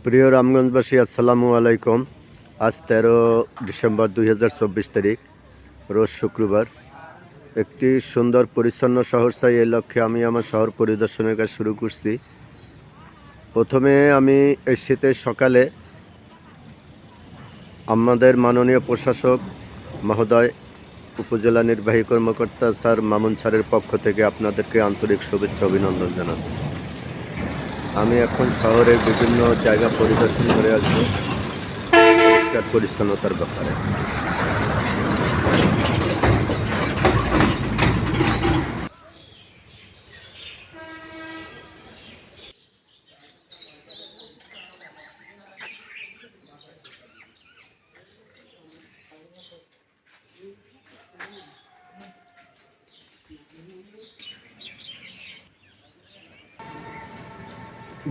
প্রিয় রামগঞ্জবাসী, আসসালামু আলাইকুম। আজ 13 ডিসেম্বর 2024 তারিখ, রোজ শুক্রবার। একটি সুন্দর পরিচ্ছন্ন শহর চাই, এই লক্ষ্যে আমি আমার শহর পরিদর্শনের কাজ শুরু করছি। প্রথমে আমি এই শীতের সকালে আমাদের মাননীয় প্রশাসক মহোদয়, উপজেলা নির্বাহী কর্মকর্তা স্যার মামুন স্যারের পক্ষ থেকে আপনাদেরকে আন্তরিক শুভেচ্ছা অভিনন্দন জানাচ্ছি। আমি এখন শহরের বিভিন্ন জায়গা পরিদর্শন করে আসবো পরিষ্কার পরিচ্ছন্নতার ব্যাপারে।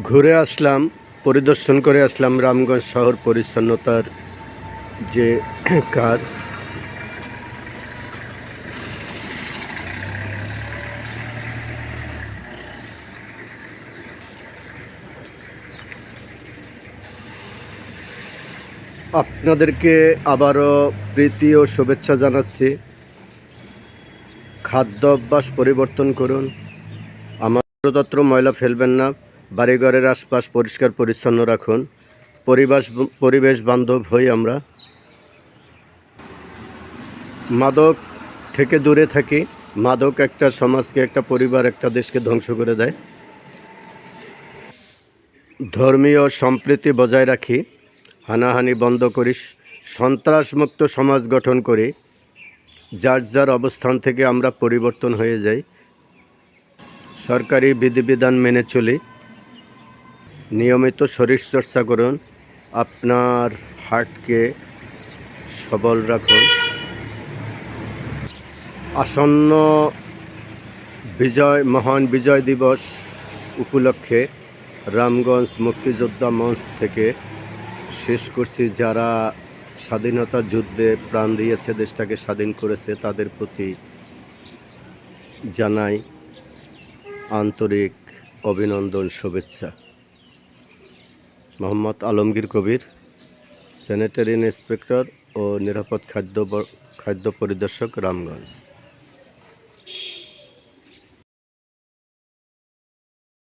ঘুরে আসলাম, পরিদর্শন করে আসলাম রামগঞ্জ শহর পরিচ্ছন্নতার যে কাজ। আপনাদেরকে আবারও প্রীতি ও শুভেচ্ছা জানাচ্ছি। খাদ্য অভ্যাস পরিবর্তন করুন, যত্র ময়লা ফেলবেন না, বাড়িঘরের আশপাশ পরিষ্কার পরিচ্ছন্ন রাখুন, পরিবেশ বান্ধব হই আমরা। মাদক থেকে দূরে থাকি। মাদক একটা সমাজকে, একটা পরিবার, একটা দেশকে ধ্বংস করে দেয়। ধর্মীয় সম্প্রীতি বজায় রাখি, হানাহানি বন্ধ করি, সন্ত্রাসমুক্ত সমাজ গঠন করি, যার যার অবস্থান থেকে আমরা পরিবর্তন হয়ে যাই। সরকারি বিধিবিধান মেনে চলি, নিয়মিত শরীরচর্চা করুন, আপনার হার্টকে সবল রাখুন। আসন্ন মহান বিজয় দিবস উপলক্ষে রামগঞ্জ মুক্তিযোদ্ধা মঞ্চ থেকে শেষ করছি, যারা স্বাধীনতা যুদ্ধে প্রাণ দিয়েছে, দেশটাকে স্বাধীন করেছে, তাদের প্রতি জানাই আন্তরিক অভিনন্দন, শুভেচ্ছা। মোহাম্মদ আলমগীর কবির, স্যানিটারি ইন্সপেক্টর ও নিরাপদ খাদ্য পরিদর্শক, রামগঞ্জ।